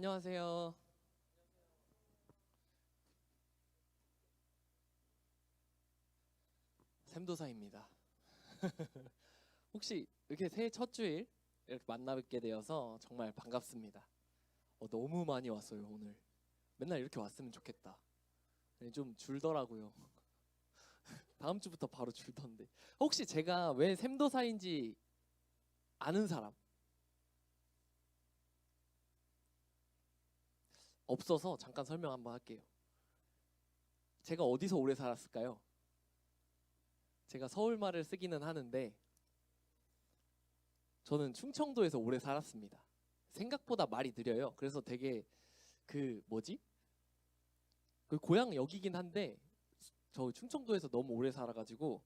안녕하세요. 샘도사입니다. 혹시 이렇게 새해 첫 주일 이렇게 만나뵙게 되어서 정말 반갑습니다. 너무 많이 왔어요, 오늘. 맨날 이렇게 왔으면 좋겠다. 좀 줄더라고요. 다음 주부터 바로 줄던데. 혹시 제가 왜 샘도사인지 아는 사람? 없어서 잠깐 설명 한번 할게요. 제가 어디서 오래 살았을까요? 제가 서울말을 쓰기는 하는데 저는 충청도에서 오래 살았습니다. 생각보다 말이 느려요. 그래서 되게 그 뭐지? 그 고향 여기긴 한데 저 충청도에서 너무 오래 살아가지고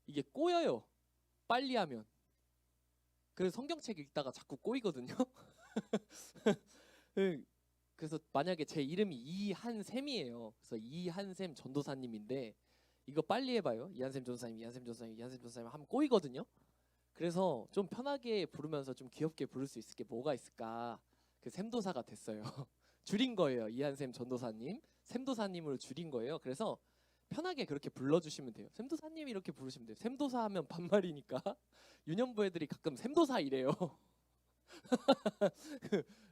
이게 꼬여요. 빨리 하면. 그래서 성경책 읽다가 자꾸 꼬이거든요. 네, 그래서 만약에 제 이름이 이한샘이에요. 그래서 이한샘 전도사님인데 이거 빨리 해봐요. 이한샘 전도사님, 이한샘 전도사님, 이한샘 전도사님 하면 꼬이거든요. 그래서 좀 편하게 부르면서 좀 귀엽게 부를 수 있을 게 뭐가 있을까? 그 샘도사가 됐어요. 줄인 거예요. 이한샘 전도사님, 샘도사님으로 줄인 거예요. 그래서 편하게 그렇게 불러주시면 돼요. 샘도사님 이렇게 부르시면 돼요. 샘도사 하면 반말이니까 유년부 애들이 가끔 샘도사 이래요.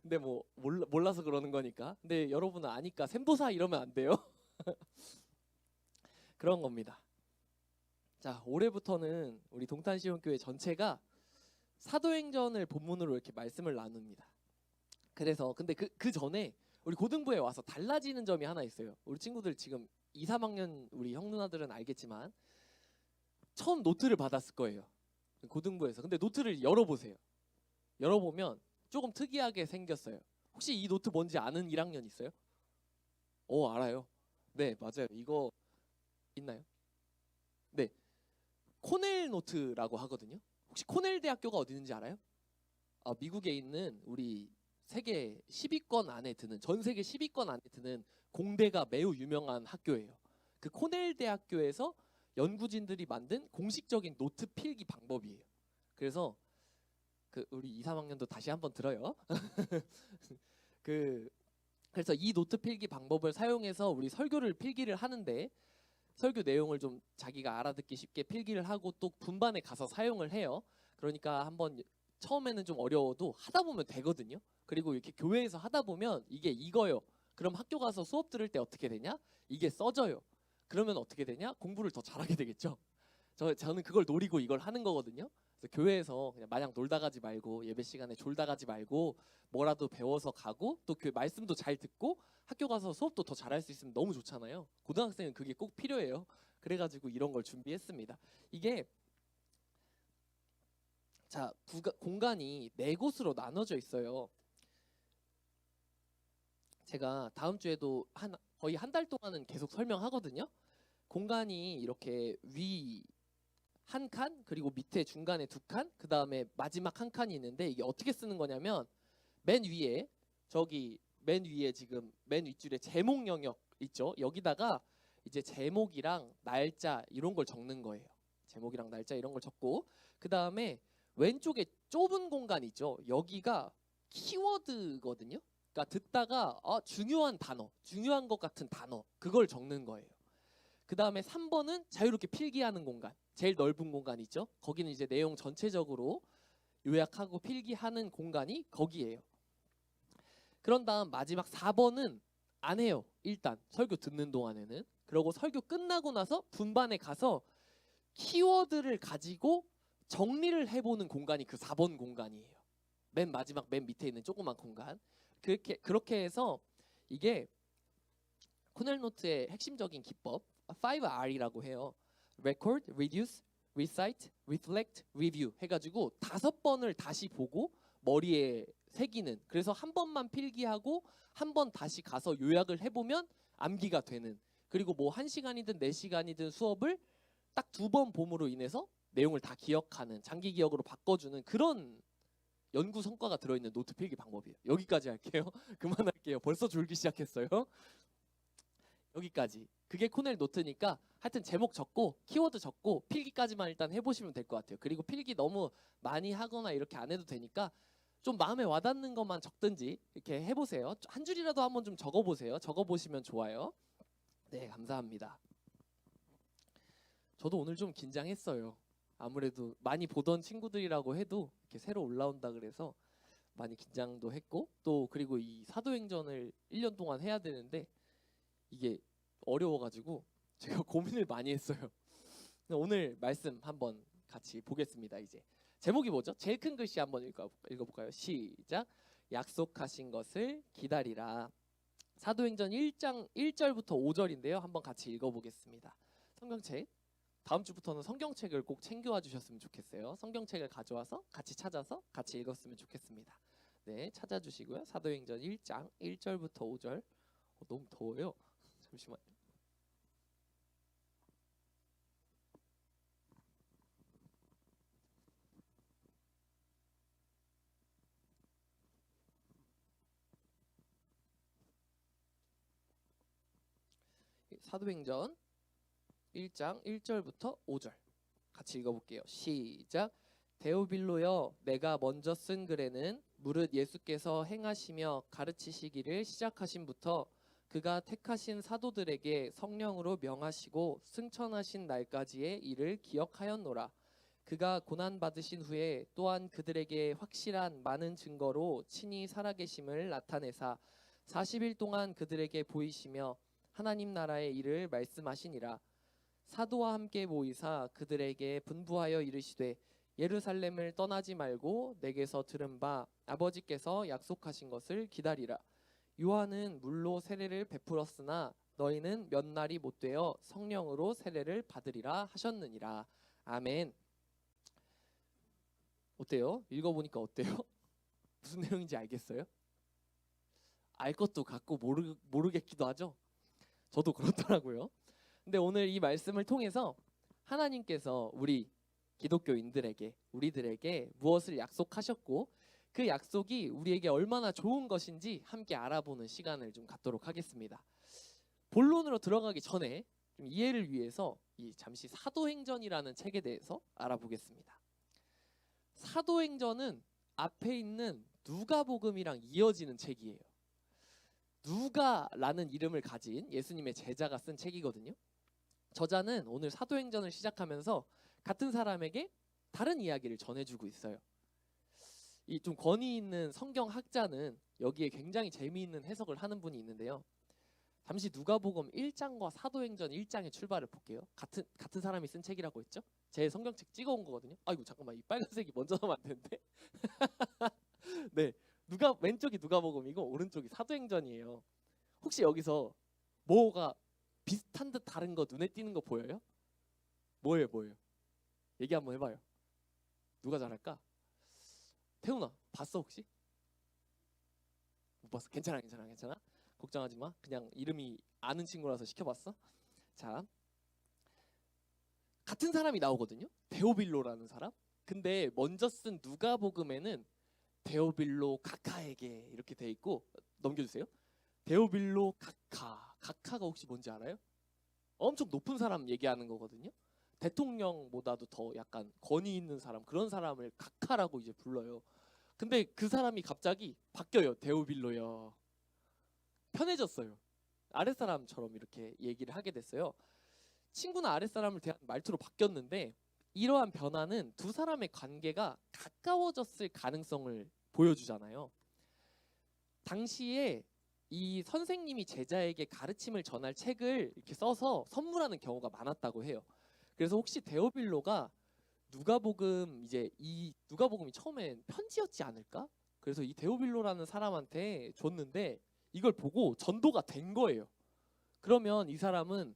근데 뭐 몰라서 그러는 거니까. 근데 여러분은 아니까 샘도사 이러면 안 돼요. 그런 겁니다. 자, 올해부터는 우리 동탄시온교회 전체가 사도행전을 본문으로 이렇게 말씀을 나눕니다. 그래서 근데 그 전에 우리 고등부에 와서 달라지는 점이 하나 있어요. 우리 친구들 지금 2, 3학년 우리 형 누나들은 알겠지만 처음 노트를 받았을 거예요. 고등부에서. 근데 노트를 열어보세요. 열어보면 조금 특이하게 생겼어요. 혹시 이 노트 뭔지 아는 1학년 있어요? 알아요. 네, 맞아요. 이거 있나요? 네, 코넬 노트라고 하거든요. 혹시 코넬 대학교가 어디 있는지 알아요? 미국에 있는 우리 세계 10위권 안에 드는 전 세계 10위권 안에 드는 공대가 매우 유명한 학교예요. 그 코넬 대학교에서 연구진들이 만든 공식적인 노트 필기 방법이에요. 그래서 그 우리 2, 3학년도 다시 한번 들어요. 그 그래서 이 노트 필기 방법을 사용해서 우리 설교를 필기를 하는데 설교 내용을 좀 자기가 알아듣기 쉽게 필기를 하고 또 분반에 가서 사용을 해요. 그러니까 한번 처음에는 좀 어려워도 하다 보면 되거든요. 그리고 이렇게 교회에서 하다 보면 이게 이거요. 그럼 학교 가서 수업 들을 때 어떻게 되냐? 이게 써져요. 그러면 어떻게 되냐? 공부를 더 잘하게 되겠죠. 저는 그걸 노리고 이걸 하는 거거든요. 그래서 교회에서 그냥 마냥 놀다 가지 말고 예배 시간에 졸다 가지 말고 뭐라도 배워서 가고 또 그 말씀도 잘 듣고 학교 가서 수업도 더 잘할 수 있으면 너무 좋잖아요. 고등학생은 그게 꼭 필요해요. 그래가지고 이런 걸 준비했습니다. 이게 자 공간이 네 곳으로 나눠져 있어요. 제가 다음 주에도 거의 한 달 동안은 계속 설명하거든요. 공간이 이렇게 위 한 칸, 그리고 밑에 중간에 두 칸, 그 다음에 마지막 한 칸이 있는데 이게 어떻게 쓰는 거냐면 맨 위에 맨 위에 지금 맨 윗줄에 제목 영역 있죠. 여기다가 이제 제목이랑 날짜 이런 걸 적는 거예요. 제목이랑 날짜 이런 걸 적고 그 다음에 왼쪽에 좁은 공간 있죠. 여기가 키워드거든요. 그러니까 듣다가 중요한 단어, 중요한 것 같은 단어 그걸 적는 거예요. 그 다음에 3번은 자유롭게 필기하는 공간, 제일 넓은 공간 있죠. 거기는 이제 내용 전체적으로 요약하고 필기하는 공간이 거기에요. 그런 다음 마지막 4번은 안 해요. 일단 설교 듣는 동안에는. 그리고 설교 끝나고 나서 분반에 가서 키워드를 가지고 정리를 해보는 공간이 그 4번 공간이에요. 맨 마지막 맨 밑에 있는 조그만 공간. 그렇게 해서 이게 코넬노트의 핵심적인 기법 5R이라고 해요. Record, Reduce, Recite, Reflect, Review 해가지고 5번을 다시 보고 머리에 새기는. 그래서 한 번만 필기하고 한 번 다시 가서 요약을 해보면 암기가 되는. 그리고 뭐 1시간이든 4시간이든 수업을 딱 2번 봄으로 인해서 내용을 다 기억하는, 장기 기억으로 바꿔주는 그런 연구 성과가 들어있는 노트 필기 방법이에요. 여기까지 할게요. 그만할게요. 벌써 졸기 시작했어요. 여기까지. 그게 코넬 노트니까 하여튼 제목 적고 키워드 적고 필기까지만 일단 해보시면 될 것 같아요. 그리고 필기 너무 많이 하거나 이렇게 안 해도 되니까 좀 마음에 와닿는 것만 적든지 이렇게 해보세요. 한 줄이라도 한번 좀 적어보세요. 적어보시면 좋아요. 네, 감사합니다. 저도 오늘 좀 긴장했어요. 아무래도 많이 보던 친구들이라고 해도 이렇게 새로 올라온다 그래서 많이 긴장도 했고, 또 그리고 이 사도행전을 1년 동안 해야 되는데 이게 어려워가지고 제가 고민을 많이 했어요. 오늘 말씀 한번 같이 보겠습니다. 이제 제목이 뭐죠? 제일 큰 글씨 한번 읽어볼까요? 시작. 약속하신 것을 기다리라. 사도행전 1장 1절부터 5절인데요. 한번 같이 읽어보겠습니다. 성경책, 다음 주부터는 성경책을 꼭 챙겨와 주셨으면 좋겠어요. 성경책을 가져와서 같이 찾아서 같이 읽었으면 좋겠습니다. 네, 찾아주시고요. 사도행전 1장 1절부터 5절. 너무 더워요. 잠시만요. 사도행전 1장 1절부터 5절 같이 읽어볼게요. 시작. 데오빌로여, 내가 먼저 쓴 글에는 무릇 예수께서 행하시며 가르치시기를 시작하신부터 그가 택하신 사도들에게 성령으로 명하시고 승천하신 날까지의 일을 기억하였노라. 그가 고난받으신 후에 또한 그들에게 확실한 많은 증거로 친히 살아계심을 나타내사 40일 동안 그들에게 보이시며 하나님 나라의 일을 말씀하시니라. 사도와 함께 모이사 그들에게 분부하여 이르시되 예루살렘을 떠나지 말고 내게서 들은 바 아버지께서 약속하신 것을 기다리라. 요한은 물로 세례를 베풀었으나 너희는 몇 날이 못되어 성령으로 세례를 받으리라 하셨느니라. 아멘. 어때요? 읽어보니까 어때요? 무슨 내용인지 알겠어요? 알 것도 같고 모르겠기도 하죠. 저도 그렇더라고요. 근데 오늘 이 말씀을 통해서 하나님께서 우리 기독교인들에게, 우리들에게 무엇을 약속하셨고 그 약속이 우리에게 얼마나 좋은 것인지 함께 알아보는 시간을 좀 갖도록 하겠습니다. 본론으로 들어가기 전에 좀 이해를 위해서 잠시 사도행전이라는 책에 대해서 알아보겠습니다. 사도행전은 앞에 있는 누가복음이랑 이어지는 책이에요. 누가라는 이름을 가진 예수님의 제자가 쓴 책이거든요. 저자는 오늘 사도행전을 시작하면서 같은 사람에게 다른 이야기를 전해주고 있어요. 이 좀 권위 있는 성경학자는 여기에 굉장히 재미있는 해석을 하는 분이 있는데요. 잠시 누가복음 1장과 사도행전 1장의 출발을 볼게요. 같은 사람이 쓴 책이라고 했죠? 제 성경책 찍어온 거거든요. 아이고 잠깐만, 이 빨간색이 먼저 나오면 안 되는데. 네, 왼쪽이 누가복음이고 오른쪽이 사도행전이에요. 혹시 여기서 뭐가 비슷한 듯 다른 거 눈에 띄는 거 보여요? 뭐예요? 얘기 한번 해봐요. 누가 잘할까? 태훈아, 봤어 혹시? 못 봤어? 괜찮아. 걱정하지 마. 그냥 이름이 아는 친구라서 시켜봤어. 자, 같은 사람이 나오거든요. 데오빌로라는 사람. 근데 먼저 쓴 누가복음에는 데오빌로 가카에게 이렇게 돼 있고, 넘겨주세요. 데오빌로 가카가 혹시 뭔지 알아요? 엄청 높은 사람 얘기하는 거거든요. 대통령보다도 더 약간 권위 있는 사람, 그런 사람을 가카라고 이제 불러요. 근데 그 사람이 갑자기 바뀌어요. 데오빌로요. 편해졌어요. 아랫사람처럼 이렇게 얘기를 하게 됐어요. 친구나 아랫사람을 대한 말투로 바뀌었는데 이러한 변화는 두 사람의 관계가 가까워졌을 가능성을 보여주잖아요. 당시에 이 선생님이 제자에게 가르침을 전할 책을 이렇게 써서 선물하는 경우가 많았다고 해요. 그래서 혹시 데오빌로가 누가복음, 이제 이 누가복음이 처음엔 편지였지 않을까? 그래서 이 데오빌로라는 사람한테 줬는데 이걸 보고 전도가 된 거예요. 그러면 이 사람은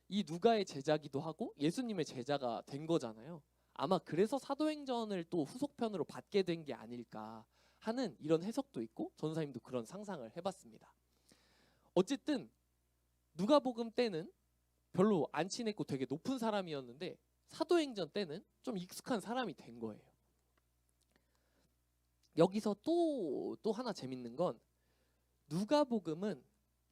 이 누가의 제자기도 하고 예수님의 제자가 된 거잖아요. 아마 그래서 사도행전을 또 후속편으로 받게 된 게 아닐까 하는 이런 해석도 있고, 전사님도 그런 상상을 해봤습니다. 어쨌든 누가복음 때는 별로 안 친했고 되게 높은 사람이었는데 사도행전 때는 좀 익숙한 사람이 된 거예요. 여기서 또 하나 재밌는 건 누가복음은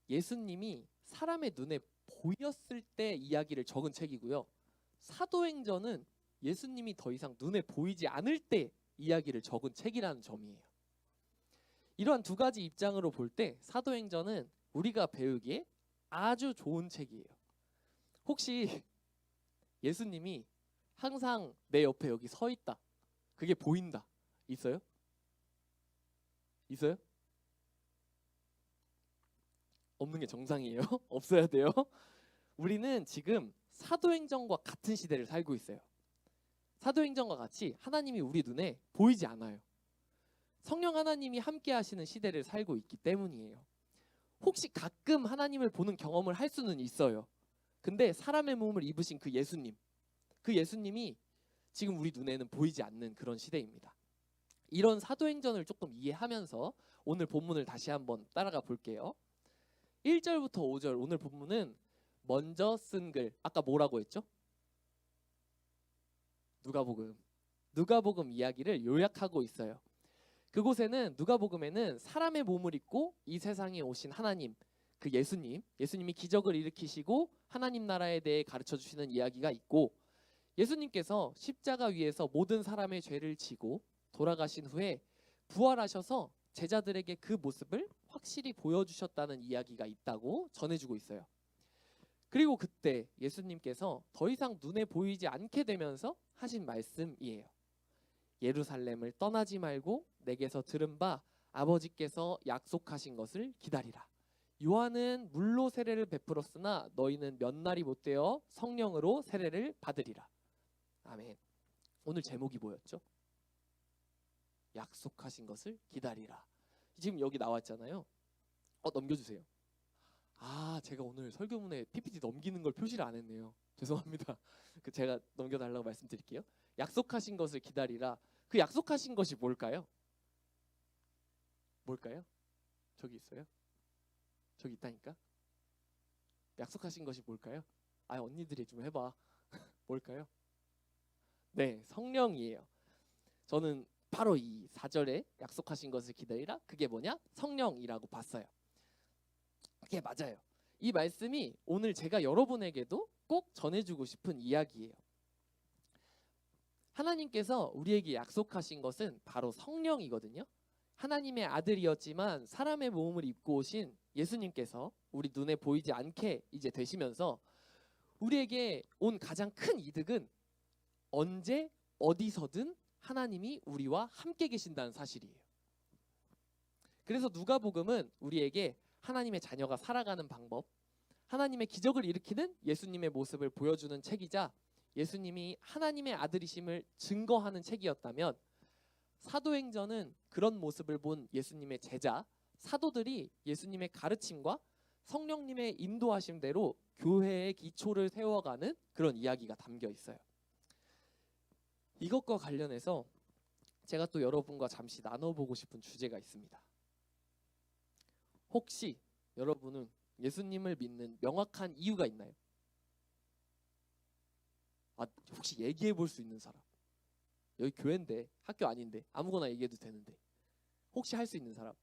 예수님이 사람의 눈에 보였을 때 이야기를 적은 책이고요. 사도행전은 예수님이 더 이상 눈에 보이지 않을 때 이야기를 적은 책이라는 점이에요. 이러한 두 가지 입장으로 볼 때 사도행전은 우리가 배우기에 아주 좋은 책이에요. 혹시 예수님이 항상 내 옆에 여기 서 있다, 그게 보인다, 있어요? 있어요? 없는 게 정상이에요? 없어야 돼요? 우리는 지금 사도행전과 같은 시대를 살고 있어요. 사도행전과 같이 하나님이 우리 눈에 보이지 않아요. 성령 하나님이 함께 하시는 시대를 살고 있기 때문이에요. 혹시 가끔 하나님을 보는 경험을 할 수는 있어요. 근데 사람의 몸을 입으신 그 예수님이 지금 우리 눈에는 보이지 않는 그런 시대입니다. 이런 사도행전을 조금 이해하면서 오늘 본문을 다시 한번 따라가 볼게요. 1절부터 5절 오늘 본문은 먼저 쓴 글, 아까 뭐라고 했죠? 누가복음 이야기를 요약하고 있어요. 그곳에는 누가복음에는 사람의 몸을 입고 이 세상에 오신 하나님, 그 예수님이 기적을 일으키시고 하나님 나라에 대해 가르쳐 주시는 이야기가 있고, 예수님께서 십자가 위에서 모든 사람의 죄를 지고 돌아가신 후에 부활하셔서 제자들에게 그 모습을 확실히 보여주셨다는 이야기가 있다고 전해주고 있어요. 그리고 그때 예수님께서 더 이상 눈에 보이지 않게 되면서 하신 말씀이에요. 예루살렘을 떠나지 말고 내게서 들은 바 아버지께서 약속하신 것을 기다리라. 요한은 물로 세례를 베풀었으나 너희는 몇 날이 못 되어 성령으로 세례를 받으리라. 아멘. 오늘 제목이 뭐였죠? 약속하신 것을 기다리라. 지금 여기 나왔잖아요. 넘겨주세요. 제가 오늘 설교문에 PPT 넘기는 걸 표시를 안 했네요. 죄송합니다. 제가 넘겨달라고 말씀드릴게요. 약속하신 것을 기다리라. 그 약속하신 것이 뭘까요? 저기 있어요? 저기 있다니까? 약속하신 것이 뭘까요? 언니들이 좀 해봐. 뭘까요? 네, 성령이에요. 저는 바로 이 4절에 약속하신 것을 기다리라, 그게 뭐냐? 성령이라고 봤어요. 그게 맞아요. 이 말씀이 오늘 제가 여러분에게도 꼭 전해주고 싶은 이야기예요. 하나님께서 우리에게 약속하신 것은 바로 성령이거든요. 하나님의 아들이었지만 사람의 몸을 입고 오신 예수님께서 우리 눈에 보이지 않게 이제 되시면서 우리에게 온 가장 큰 이득은 언제 어디서든 하나님이 우리와 함께 계신다는 사실이에요. 그래서 누가복음은 우리에게 하나님의 자녀가 살아가는 방법, 하나님의 기적을 일으키는 예수님의 모습을 보여주는 책이자 예수님이 하나님의 아들이심을 증거하는 책이었다면, 사도행전은 그런 모습을 본 예수님의 제자, 사도들이 예수님의 가르침과 성령님의 인도하심대로 교회의 기초를 세워가는 그런 이야기가 담겨 있어요. 이것과 관련해서 제가 또 여러분과 잠시 나눠보고 싶은 주제가 있습니다. 혹시 여러분은 예수님을 믿는 명확한 이유가 있나요? 혹시 얘기해 볼 수 있는 사람? 여기 교회인데, 학교 아닌데 아무거나 얘기해도 되는데 혹시 할 수 있는 사람?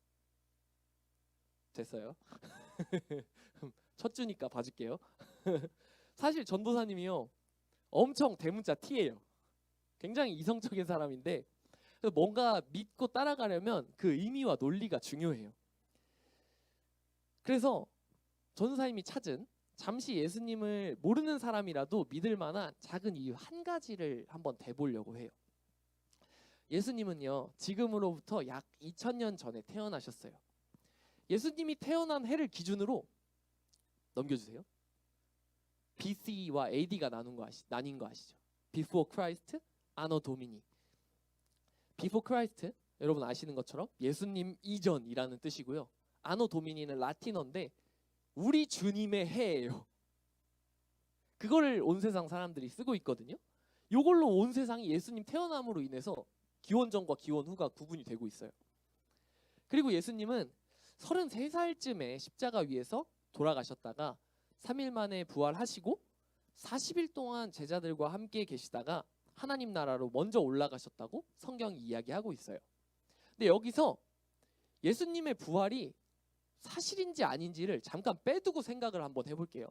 됐어요? 첫 주니까 봐줄게요. 사실 전도사님이요, 엄청 대문자 T예요. 굉장히 이성적인 사람인데 뭔가 믿고 따라가려면 그 의미와 논리가 중요해요. 그래서 전도사님이 찾은 잠시 예수님을 모르는 사람이라도 믿을 만한 작은 이유 한 가지를 한번 대보려고 해요. 예수님은요, 지금으로부터 약 2000년 전에 태어나셨어요. 예수님이 태어난 해를 기준으로 넘겨주세요. BC와 AD가 나뉜 거 아시죠? Before Christ, Anno Domini. Before Christ, 여러분 아시는 것처럼 예수님 이전이라는 뜻이고요. Anno Domini는 라틴어인데 우리 주님의 해예요. 그거를 온 세상 사람들이 쓰고 있거든요. 이걸로 온 세상이 예수님 태어남으로 인해서 기원 전과 기원 후가 구분이 되고 있어요. 그리고 예수님은 33살쯤에 십자가 위에서 돌아가셨다가 3일 만에 부활하시고 40일 동안 제자들과 함께 계시다가 하나님 나라로 먼저 올라가셨다고 성경이 이야기하고 있어요. 근데 여기서 예수님의 부활이 사실인지 아닌지를 잠깐 빼두고 생각을 한번 해볼게요.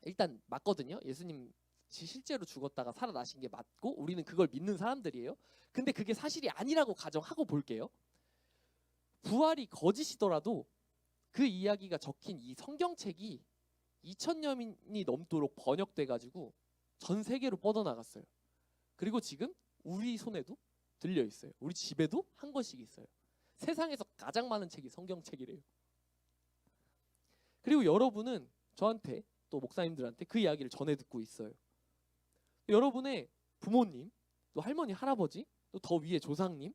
일단 맞거든요. 예수님 실제로 죽었다가 살아나신 게 맞고 우리는 그걸 믿는 사람들이에요. 근데 그게 사실이 아니라고 가정하고 볼게요. 부활이 거짓이더라도 그 이야기가 적힌 이 성경책이 2000년이 넘도록 번역돼가지고 전 세계로 뻗어나갔어요. 그리고 지금 우리 손에도 들려 있어요. 우리 집에도 한 권씩 있어요. 세상에서 가장 많은 책이 성경책이래요. 그리고 여러분은 저한테 또 목사님들한테 그 이야기를 전해 듣고 있어요. 여러분의 부모님, 또 할머니, 할아버지, 또 더 위에 조상님,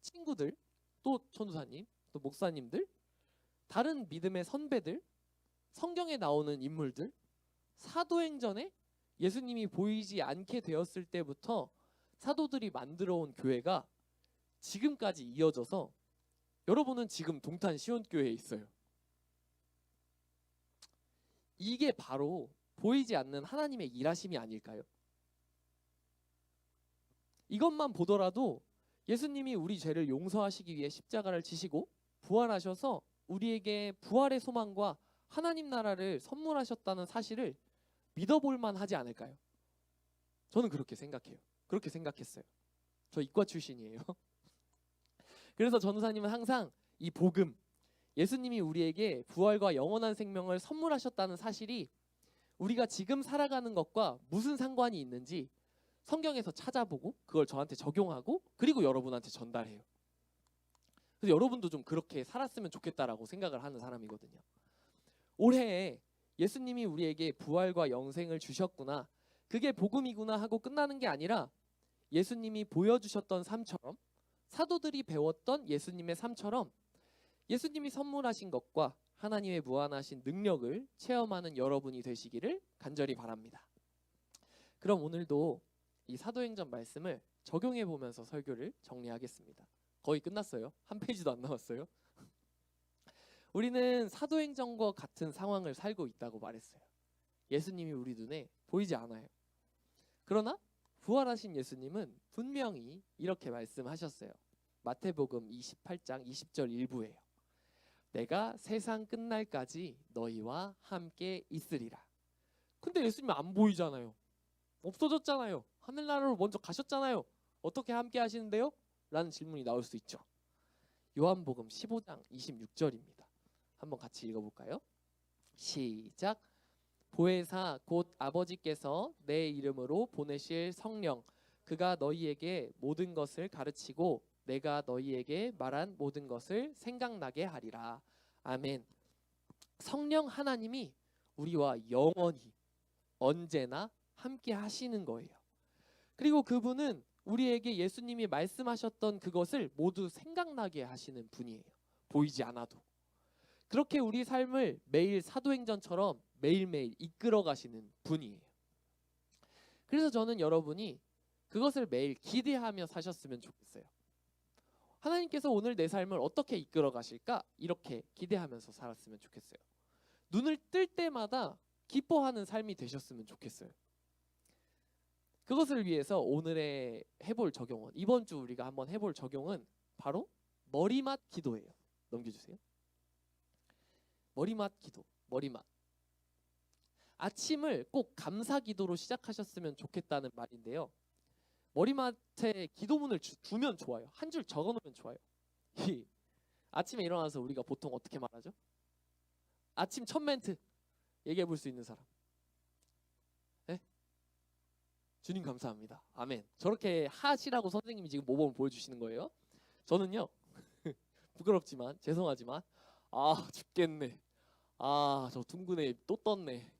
친구들, 또 전도사님, 또 목사님들, 다른 믿음의 선배들, 성경에 나오는 인물들, 사도행전에 예수님이 보이지 않게 되었을 때부터 사도들이 만들어 온 교회가 지금까지 이어져서 여러분은 지금 동탄 시온교회에 있어요. 이게 바로 보이지 않는 하나님의 일하심이 아닐까요? 이것만 보더라도 예수님이 우리 죄를 용서하시기 위해 십자가를 지시고 부활하셔서 우리에게 부활의 소망과 하나님 나라를 선물하셨다는 사실을 믿어볼 만하지 않을까요? 저는 그렇게 생각해요. 그렇게 생각했어요. 저 이과 출신이에요. 그래서 전도사님은 항상 이 복음, 예수님이 우리에게 부활과 영원한 생명을 선물하셨다는 사실이 우리가 지금 살아가는 것과 무슨 상관이 있는지 성경에서 찾아보고 그걸 저한테 적용하고 그리고 여러분한테 전달해요. 그래서 여러분도 좀 그렇게 살았으면 좋겠다라고 생각을 하는 사람이거든요. 올해에 예수님이 우리에게 부활과 영생을 주셨구나, 그게 복음이구나 하고 끝나는 게 아니라 예수님이 보여주셨던 삶처럼, 사도들이 배웠던 예수님의 삶처럼 예수님이 선물하신 것과 하나님의 무한하신 능력을 체험하는 여러분이 되시기를 간절히 바랍니다. 그럼 오늘도 이 사도행전 말씀을 적용해 보면서 설교를 정리하겠습니다. 거의 끝났어요. 한 페이지도 안 남았어요. 우리는 사도행전과 같은 상황을 살고 있다고 말했어요. 예수님이 우리 눈에 보이지 않아요. 그러나 부활하신 예수님은 분명히 이렇게 말씀하셨어요. 마태복음 28장 20절 일부예요. 내가 세상 끝날까지 너희와 함께 있으리라. 근데 예수님 안 보이잖아요. 없어졌잖아요. 하늘나라로 먼저 가셨잖아요. 어떻게 함께 하시는데요? 라는 질문이 나올 수 있죠. 요한복음 15장 26절입니다. 한번 같이 읽어볼까요? 시작. 보혜사 곧 아버지께서 내 이름으로 보내실 성령, 그가 너희에게 모든 것을 가르치고 내가 너희에게 말한 모든 것을 생각나게 하리라. 아멘. 성령 하나님이 우리와 영원히 언제나 함께 하시는 거예요. 그리고 그분은 우리에게 예수님이 말씀하셨던 그것을 모두 생각나게 하시는 분이에요. 보이지 않아도. 그렇게 우리 삶을 매일 사도행전처럼 매일매일 이끌어 가시는 분이에요. 그래서 저는 여러분이 그것을 매일 기대하며 사셨으면 좋겠어요. 하나님께서 오늘 내 삶을 어떻게 이끌어 가실까? 이렇게 기대하면서 살았으면 좋겠어요. 눈을 뜰 때마다 기뻐하는 삶이 되셨으면 좋겠어요. 그것을 위해서 오늘의 해볼 적용은, 이번 주 우리가 한번 해볼 적용은 바로 머리맡 기도예요. 넘겨주세요. 머리맡 기도, 머리맡. 아침을 꼭 감사 기도로 시작하셨으면 좋겠다는 말인데요. 머리맡에 기도문을 두면 좋아요. 한 줄 적어놓으면 좋아요. 아침에 일어나서 우리가 보통 어떻게 말하죠? 아침 첫 멘트 얘기해 볼 수 있는 사람. 네? 주님 감사합니다. 아멘. 저렇게 하시라고 선생님이 지금 모범을 보여주시는 거예요. 저는요. 부끄럽지만 죄송하지만 죽겠네. 저 둥근에 또 떴네.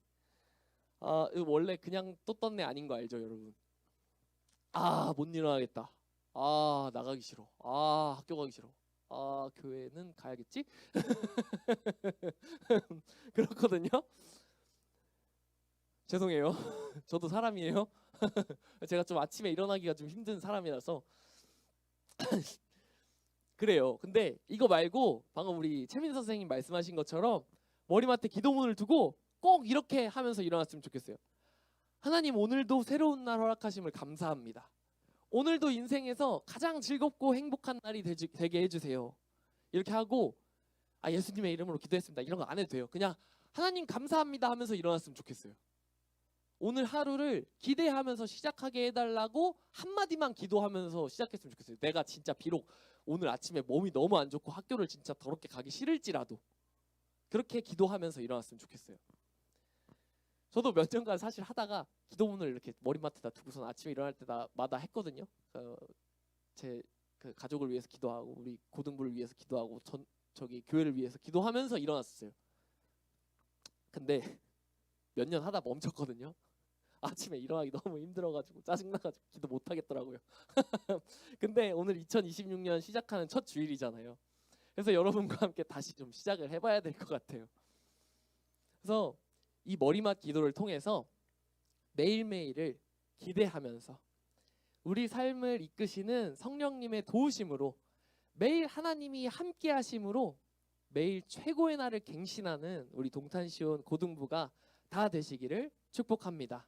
이거 원래 그냥 또 떴네 아닌 거 알죠 여러분? 못 일어나겠다. 나가기 싫어. 학교 가기 싫어. 교회는 가야겠지? 그렇거든요. 죄송해요. 저도 사람이에요. 제가 좀 아침에 일어나기가 좀 힘든 사람이라서 그래요. 근데 이거 말고 방금 우리 최민 선생님 말씀하신 것처럼 머리맡에 기도문을 두고 꼭 이렇게 하면서 일어났으면 좋겠어요. 하나님, 오늘도 새로운 날 허락하심을 감사합니다. 오늘도 인생에서 가장 즐겁고 행복한 날이 되게 해주세요. 이렇게 하고 예수님의 이름으로 기도했습니다. 이런 거 안 해도 돼요. 그냥 하나님 감사합니다 하면서 일어났으면 좋겠어요. 오늘 하루를 기대하면서 시작하게 해달라고 한마디만 기도하면서 시작했으면 좋겠어요. 내가 진짜 비록 오늘 아침에 몸이 너무 안 좋고 학교를 진짜 더럽게 가기 싫을지라도 그렇게 기도하면서 일어났으면 좋겠어요. 저도 몇 년간 사실 하다가 기도문을 이렇게 머리맡에다 두고선 아침에 일어날 때마다 했거든요. 제 그 가족을 위해서 기도하고 우리 고등부를 위해서 기도하고 저기 교회를 위해서 기도하면서 일어났어요. 근데 몇 년 하다 멈췄거든요. 아침에 일어나기 너무 힘들어가지고 짜증나가지고 기도 못 하겠더라고요. 근데 오늘 2026년 시작하는 첫 주일이잖아요. 그래서 여러분과 함께 다시 좀 시작을 해봐야 될 것 같아요. 그래서 이 머리맡 기도를 통해서 매일매일을 기대하면서 우리 삶을 이끄시는 성령님의 도우심으로 매일 하나님이 함께 하심으로 매일 최고의 날을 갱신하는 우리 동탄시온 고등부가 다 되시기를 축복합니다.